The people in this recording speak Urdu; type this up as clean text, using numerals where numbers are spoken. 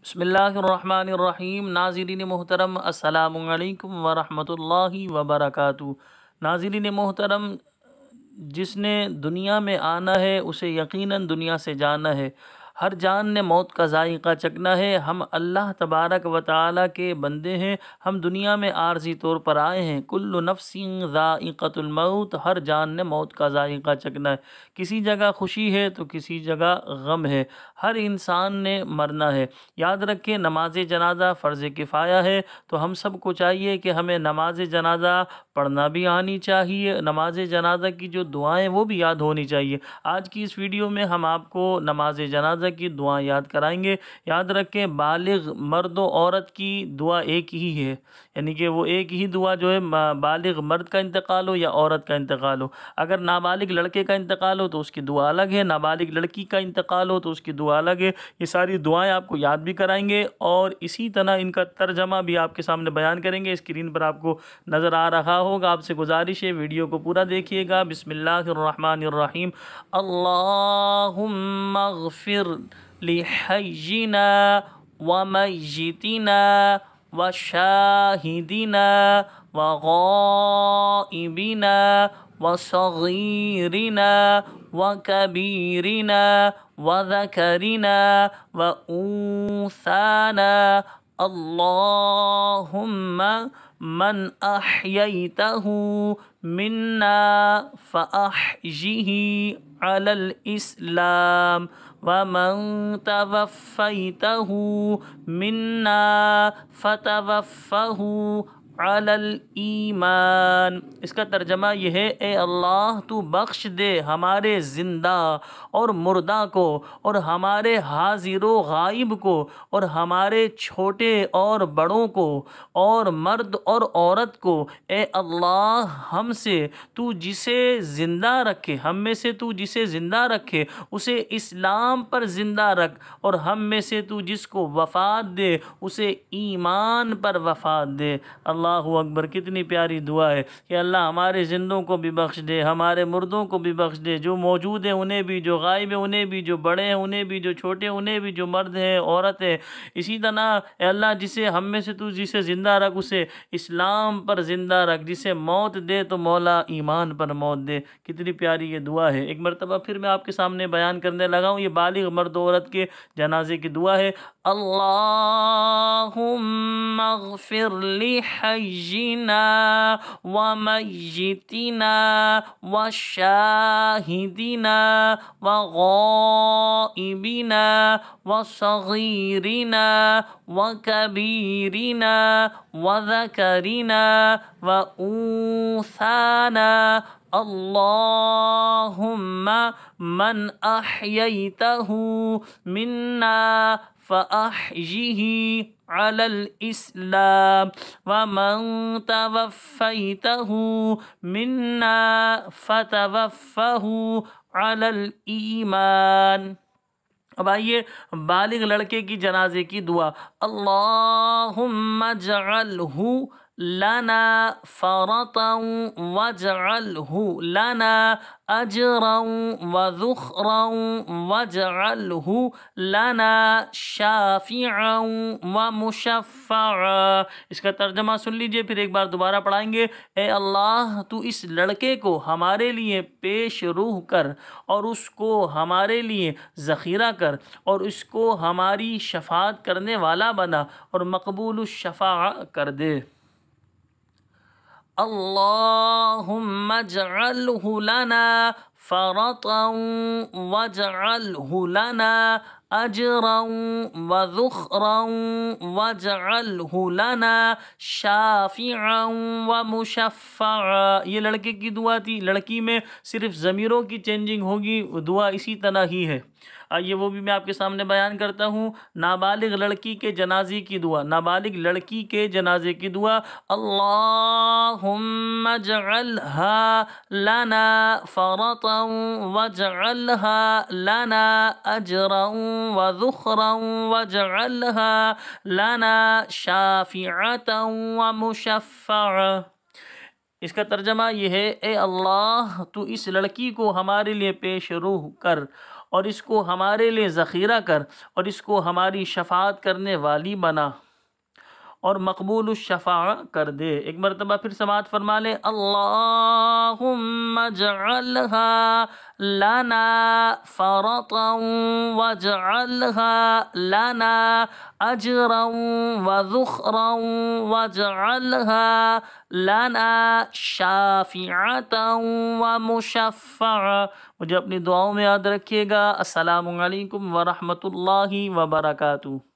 بسم اللہ الرحمن الرحیم۔ ناظرین محترم، السلام علیکم ورحمۃ اللہ وبرکاتہ۔ ناظرین محترم، جس نے دنیا میں آنا ہے اسے یقیناً دنیا سے جانا ہے۔ ہر جان نے موت کا ذائقہ چکھنا ہے۔ ہم اللہ تبارک و تعالیٰ کے بندے ہیں۔ ہم دنیا میں عارضی طور پر آئے ہیں۔ کل نفس ذائقۃ الموت، ہر جان نے موت کا ذائقہ چکھنا ہے۔ کسی جگہ خوشی ہے تو کسی جگہ غم ہے۔ ہر انسان نے مرنا ہے۔ یاد رکھیں، نماز جنازہ فرض کفایہ ہے، تو ہم سب کو چاہیے کہ ہمیں نماز جنازہ پڑھنا بھی آنی چاہیے۔ نماز جنازہ کی جو دعائیں وہ بھی یاد ہونی چاہیے۔ آج کی اس ویڈیو میں ہم آپ کو نماز جنازہ کی دعائیں یاد کرائیں گے۔ یاد رکھیں، بالغ مرد و عورت کی دعا ایک ہی ہے، یعنی کہ وہ ایک ہی دعا جو ہے، بالغ مرد کا انتقال ہو یا عورت کا انتقال ہو۔ اگر نابالغ لڑکے کا انتقال ہو تو اس کی دعا الگ ہے، نابالغ لڑکی کا انتقال ہو تو اس کی دعا الگ ہے۔ یہ ساری دعائیں آپ کو یاد بھی کرائیں گے اور اسی طرح ان کا ترجمہ بھی آپ کے سامنے بیان کریں گے۔ اسکرین پر آپ کو نظر آ رہا ہوگا۔ آپ سے گزارش ہے ویڈیو کو پورا دیکھیے گا۔ بسم اللہ الرحمن الرحیم۔ اللہم اغفر لحینا ومیتنا وشاہدنا وغائبنا وصغیرنا وکبیرنا وذکرنا وانثانا۔ اللہم من احییتہ منا فاحیہ علی الاسلام ومن توفیتہ منا فتوفہ علی الایمان۔ اس کا ترجمہ یہ ہے، اے اللہ تو بخش دے ہمارے زندہ اور مردہ کو، اور ہمارے حاضر و غائب کو، اور ہمارے چھوٹے اور بڑوں کو، اور مرد اور عورت کو۔ اے اللہ، ہم سے تو جسے زندہ رکھے، ہم میں سے تو جسے زندہ رکھے اسے اسلام پر زندہ رکھ، اور ہم میں سے تو جس کو وفات دے اسے ایمان پر وفات دے۔ اللہ اکبر! کتنی پیاری دعا ہے کہ اللہ ہمارے زندوں کو بھی بخش دے، ہمارے مردوں کو بھی بخش دے، جو موجود ہیں انہیں بھی، جو غائب ہیں انہیں بھی، جو بڑے ہیں انہیں بھی، جو چھوٹے ہیں انہیں بھی، جو مرد ہیں عورت ہے۔ اسی طرح اے اللہ، جسے ہم میں سے تو جسے زندہ رکھ اسے اسلام پر زندہ رکھ، جسے موت دے تو مولا ایمان پر موت دے۔ کتنی پیاری یہ دعا ہے۔ ایک مرتبہ پھر میں آپ کے سامنے بیان کرنے لگا ہوں۔ یہ بالغ مرد و عورت کے جنازے کی دعا ہے۔ اللہم اغفر لحینا ومیتنا وشاہدنا وغائبنا وصغیرنا وکبیرنا وذکرنا وانثانا۔ اللہم من احییتہ منا فاحیہ علی الاسلام ومن توفیتہ منا فتوفہ علی الایمان۔ اب آئیے بالغ لڑکے کی جنازے کی دعا۔ اللہم اجعلہ لنا فرطا واجعلہ لنا اجرا وذخرا واجعلہ لنا شافعا ومشفعا۔ اس کا ترجمہ سن لیجئے، پھر ایک بار دوبارہ پڑھائیں گے۔ اے اللہ، تو اس لڑکے کو ہمارے لیے پیش روح کر، اور اس کو ہمارے لیے ذخیرہ کر، اور اس کو ہماری شفاعت کرنے والا بنا اور مقبول الشفاعہ کر دے۔ اللہم اجعلہ لنا فرطا واجعلہ لنا اجرا وذخرا واجعلہ لنا شافعا ومشفعا۔ یہ لڑکے کی دعا تھی۔ لڑکی میں صرف ضمیروں کی چینجنگ ہوگی، دعا اسی طرح ہی ہے۔ آئیے وہ بھی میں آپ کے سامنے بیان کرتا ہوں۔ نابالغ لڑکی کے جنازے کی دعا۔ نابالغ لڑکی کے جنازے کی دعا۔ اللہم اجعلہا لنا فرطا واجعلہا لنا اجرا وذخرا واجعلہا لنا شافعتا ومشفعا۔ اس کا ترجمہ یہ ہے، اے اللہ تو اس لڑکی کو ہمارے لیے پیش روح کر اور اس کو ہمارے لیے ذخیرہ کر اور اس کو ہماری شفاعت کرنے والی بنا اور مقبول الشفاع کر دے۔ ایک مرتبہ پھر سماعت فرما لے، اللہم اجعلها لنا فرطا واجعلها لنا اجرا وذخرا واجعلها لنا شافعتا ومشفعا۔ مجھے اپنی دعاؤں میں یاد رکھیے گا۔ السلام علیکم ورحمۃ اللہ وبرکاتہ۔